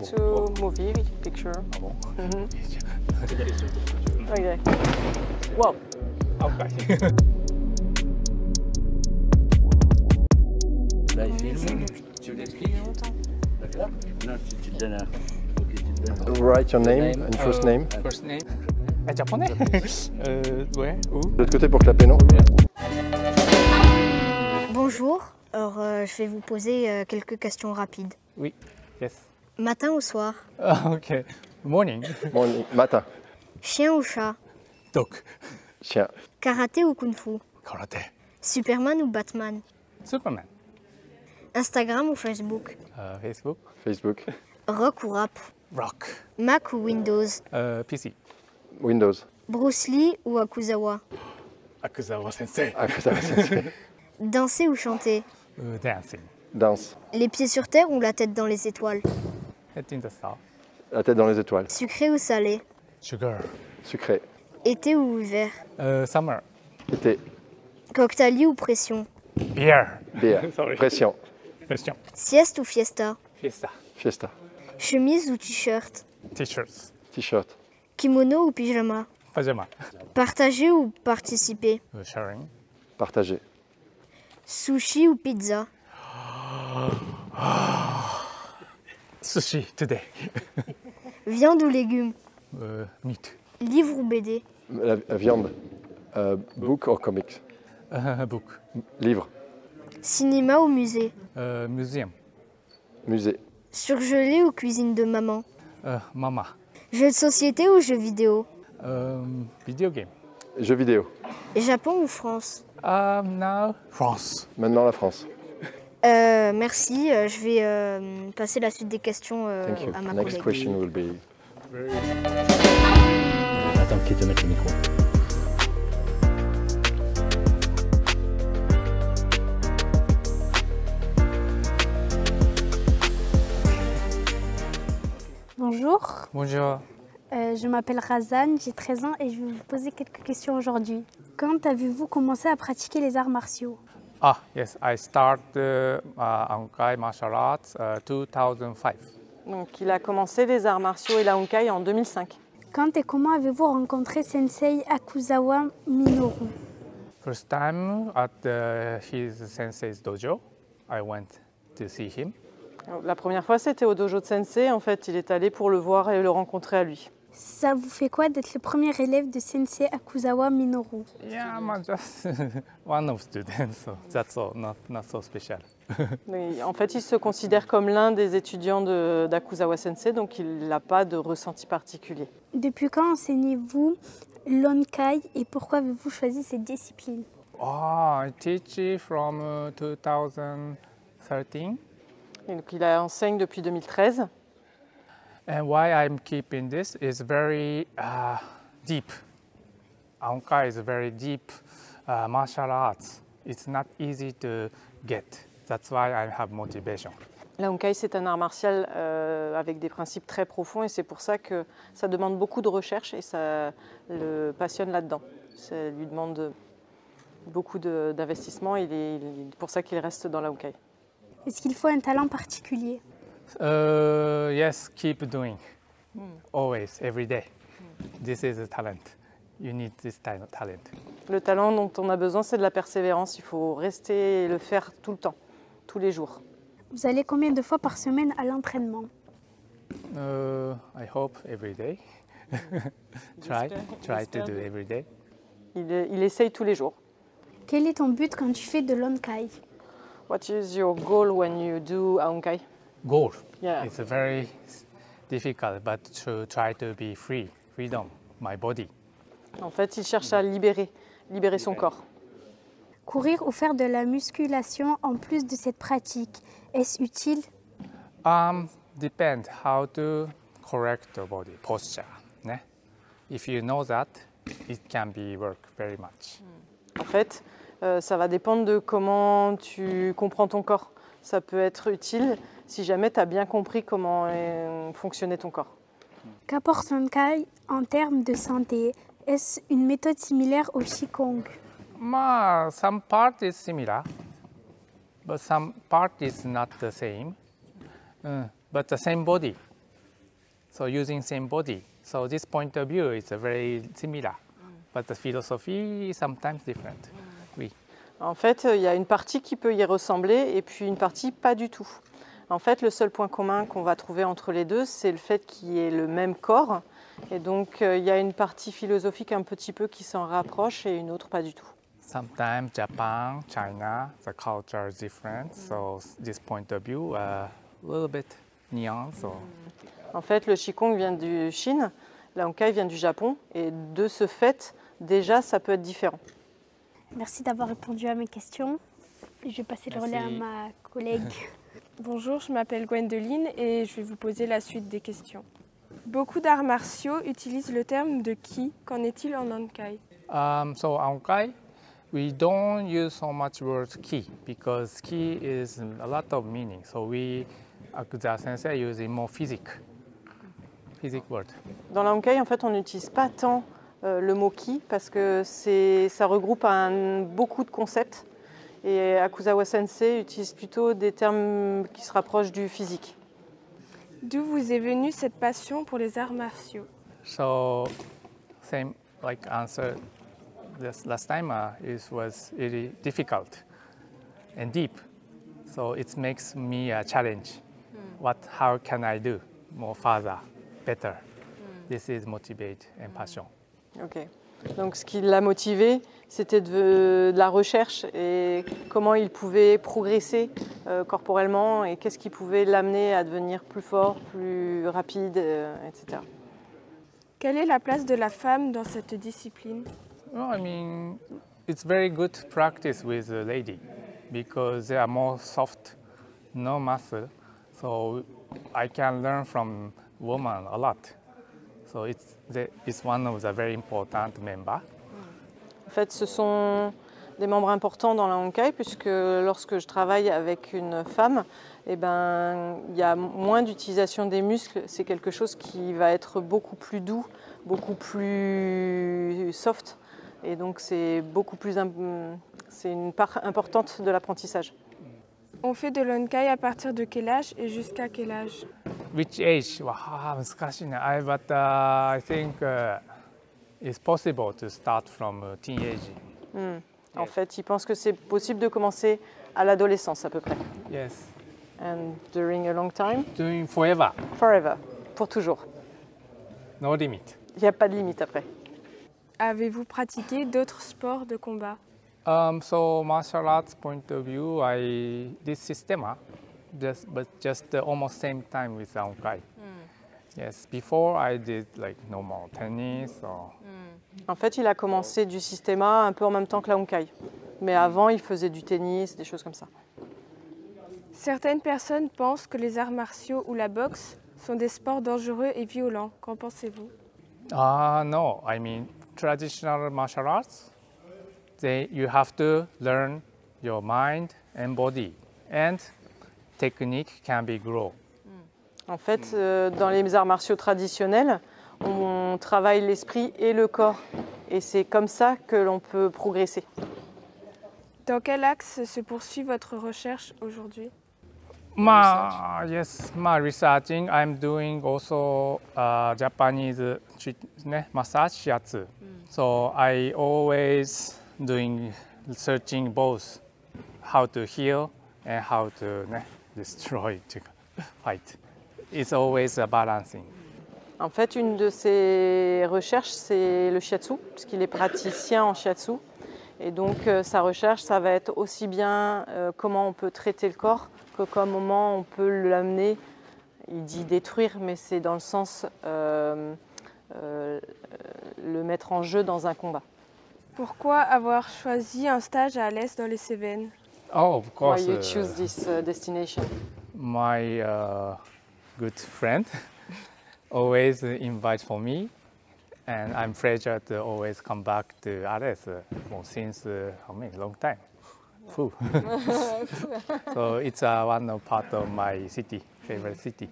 to movie picture. Ah bon? Okay. Wow. Okay. Là, il filme, tu l'expliques. D'accord? Non, tu te donnes un. Ok, tu te donnes. Write your name and first name. First name. Japonais? Ouais, où? De l'autre côté pour clapper, non? Bonjour, alors je vais vous poser quelques questions rapides. Oui, yes. Matin ou soir? Ok. Morning. Morning. Matin. Chien ou chat? Dog. Chien. Karaté ou kung-fu? Karate. Superman ou Batman? Superman. Instagram ou Facebook? Facebook. Facebook. Rock ou rap? Rock. Mac ou Windows? PC. Windows. Bruce Lee ou Akuzawa? Akuzawa Sensei. Ah, ça va, c'est- Danser ou chanter? Dancing. Danse. Les pieds sur terre ou la tête dans les étoiles? Head in the south. La tête dans les étoiles. Sucré ou salé? Sugar. Sucré. Été ou hiver? Summer. Été. Coctali ou pression? Beer. Bière. Sorry. Pression. Pression. Sieste ou fiesta? Fiesta. Fiesta. Chemise ou t-shirt? T-shirts. T-shirt. Kimono ou pyjama? Pajama. Partager ou participer? Sharing. Partagé. Sushi ou pizza? Sushi today. Viande ou légumes? Meat. Livre ou BD? La viande. Book or comics. Book. Livre. Cinéma ou musée? Museum. Musée. Surgelé ou cuisine de maman? Mama. Jeux de société ou jeux vidéo? Video game. Jeux vidéo. Japon ou France? Now France. Maintenant la France. Merci, je vais passer la suite des questions Thank you. à ma Next collègue. question will be. Attends qu'il te mette le micro. Bonjour, Bonjour. je m'appelle Razan, j'ai 13 ans et je vais vous poser quelques questions aujourd'hui. Quand avez-vous commencé à pratiquer les arts martiaux? Yes, I started Ankai martial arts 2005. Donc il a commencé les arts martiaux et la Honkai en 2005. Quand et comment avez-vous rencontré Sensei Akuzawa Minoru? First time at his sensei's dojo, I went to see him. La première fois c'était au dojo de Sensei, en fait il est allé pour le voir et le rencontrer à lui. Ça vous fait quoi d'être le premier élève de Sensei Akuzawa Minoru? Yeah, I'm just one of students, so that's all, not so special. Mais en fait il se considère comme l'un des étudiants d'Akuzawa Sensei, donc il n'a pas de ressenti particulier. Depuis quand enseignez-vous l'Onkai et pourquoi avez-vous choisi cette discipline? I teach from 2013. Et donc il enseigne depuis 2013. And why I'm keeping this is very deep. Ankai is very deep martial arts. It's not easy to get. That's why I have motivation. La Honkai c'est un art martial avec des principes très profonds et c'est pour ça que ça demande beaucoup de recherche et ça le passionne là-dedans. Ça lui demande beaucoup d'investissement et c'est pour ça qu'il reste dans la Honkai. Est-ce qu'il faut un talent particulier? Yes, keep doing. Always, every day. This is a talent. You need this talent. Le talent dont on a besoin, c'est de la persévérance. Il faut rester et le faire tout le temps, tous les jours. Vous allez combien de fois par semaine à l'entraînement? I hope every day. try to do every day. Il essaye tous les jours. Quel est ton but quand tu fais de l'Onkai? What is your goal when you do a Honkai? Goal. Yeah. It's very difficult, but to try to be free, freedom, my body. En fait, il cherche à libérer son corps. Courir ou faire de la musculation en plus de cette pratique, est-ce utile? Depend how to correct the body posture. Ne? If you know that, it can be work very much. En fait, ça va dépendre de comment tu comprends ton corps. Ça peut être utile si jamais tu as bien compris comment fonctionnait ton corps. Qu'apporte l'Onkai en termes de santé? Est-ce une méthode similaire au Qigong? Some part is similar, but some part is not the same. But the same body, so using same body. So this point of view is very similar, but the philosophy is sometimes different. Oui. En fait, il y a une partie qui peut y ressembler et puis une partie pas du tout. En fait, le seul point commun qu'on va trouver entre les deux, c'est le fait qu'il y ait le même corps. Et donc, il y a une partie philosophique un petit peu qui s'en rapproche et une autre pas du tout. Sometimes Japan, China, the culture is different, so this point of view a little bit nuance. En fait, le Qigong vient du Chine, la Honkai vient du Japon, et de ce fait, déjà, ça peut être différent. Merci d'avoir répondu à mes questions. Je vais passer le relais à Merci. ma collègue. Bonjour, je m'appelle Gwendoline et je vais vous poser la suite des questions. Beaucoup d'arts martiaux utilisent le terme de ki. Qu'en est-il en Honkai? So Honkai, we don't use so much word ki because ki is a lot of meaning. So we, Akuza Sensei, using more physic word. Dans la Honkai, en fait, on n'utilise pas tant le mot ki parce que ça regroupe beaucoup de concepts. Et Akuzawa Sensei utilise plutôt des termes qui se rapprochent du physique. D'où vous est venue cette passion pour les arts martiaux? So same like answer this last time, it was really difficult and deep. So it makes me a challenge. How can I do more further, better? This is motivate and passion. Ok. Donc ce qui l'a motivé, c'était de la recherche et comment il pouvait progresser corporellement et qu'est-ce qui pouvait l'amener à devenir plus fort, plus rapide, etc. Quelle est la place de la femme dans cette discipline? Well, I mean, it's very good practice with a lady because they are more soft, no muscle. So I can learn from women a lot. So it's one of the very important members. En fait, ce sont des membres importants dans la Honkai puisque lorsque je travaille avec une femme, eh ben, il y a moins d'utilisation des muscles. C'est quelque chose qui va être beaucoup plus doux, beaucoup plus soft. Et donc, c'est une part importante de l'apprentissage. On fait de l'Honkai à partir de quel âge et jusqu'à quel âge? Which age? Wow, 難しいね。But I think it's possible to start from teenage. En fait, il pense que c'est possible de commencer à l'adolescence à peu près. Yes. And during a long time, Doing forever. forever, pour toujours. No limit. Il n'y a pas de limite après. Avez-vous pratiqué d'autres sports de combat? So martial arts point of view, this system, just almost same time with Honkai. Yes, before I did like normal tennis or. En fait, il a commencé du systéma un peu en même temps que la Honkai. Mais avant, il faisait du tennis, des choses comme ça. Certaines personnes pensent que les arts martiaux ou la boxe sont des sports dangereux et violents. Qu'en pensez-vous? No, I mean traditional martial arts. You have to learn your mind and body, and technique can be grow. En fait, dans les arts martiaux traditionnels, on travaille l'esprit et le corps. Et c'est comme ça que l'on peut progresser. Dans quel axe se poursuit votre recherche aujourd'hui? Yes, my researching. I'm doing also Japanese massage shiatsu. So I always doing searching both how to heal and how to destroy, fight. It's always a balancing. En fait, une de ses recherches, c'est le shiatsu, puisqu'il est praticien en shiatsu. Et donc, sa recherche, ça va être aussi bien comment on peut traiter le corps que comment on peut l'amener, il dit détruire, mais c'est dans le sens le mettre en jeu dans un combat. Pourquoi avoir choisi un stage à Alès dans les Cévennes? Oh, of course. Why you choose this destination? My good friend always invite for me, and I'm pleasure to always come back to Alès since long time. So it's one part of my city, favorite city.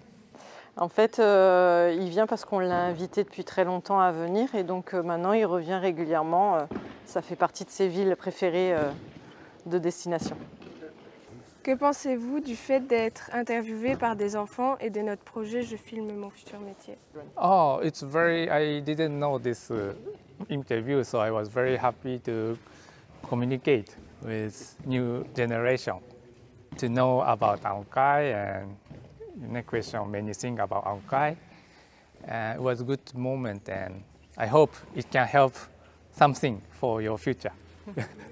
En fait, il vient parce qu'on l'a invité depuis très longtemps à venir et donc maintenant il revient régulièrement. Ça fait partie de ses villes préférées de destination. Que pensez-vous du fait d'être interviewé par des enfants et de notre projet Je filme mon futur métier? Oh, it's very, I didn't know this interview, so I was very happy to communicate with new generation, to know about Ankai and next question many things about Ankai. It was a good moment and I hope it can help something for your future.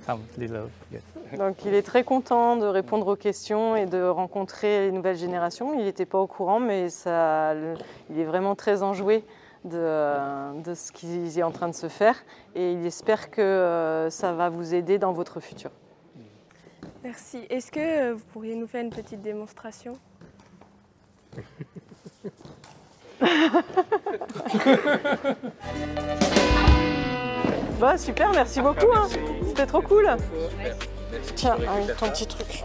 Some little, yes. Donc il est très content de répondre aux questions et de rencontrer les nouvelles générations. Il n'était pas au courant, mais il est vraiment très enjoué de ce qui est en train de se faire et il espère que ça va vous aider dans votre futur. Merci. Est-ce que vous pourriez nous faire une petite démonstration? Bah super, merci beaucoup. Hein. C'était trop cool. Tiens, ton petit truc.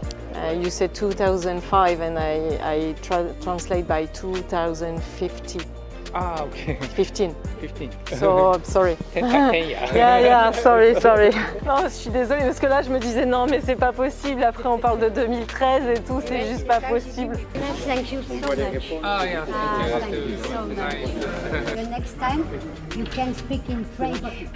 You said 2005 and I translate by 2050. Ah, okay. 15. 15. So, sorry. 10 Yeah, sorry. Non, je suis désolée parce que là, je me disais non, mais c'est pas possible. Après, on parle de 2013 et tout, c'est juste pas possible. Thank you so much. Ah, yeah, Thank you so much. The next time you can speak in French.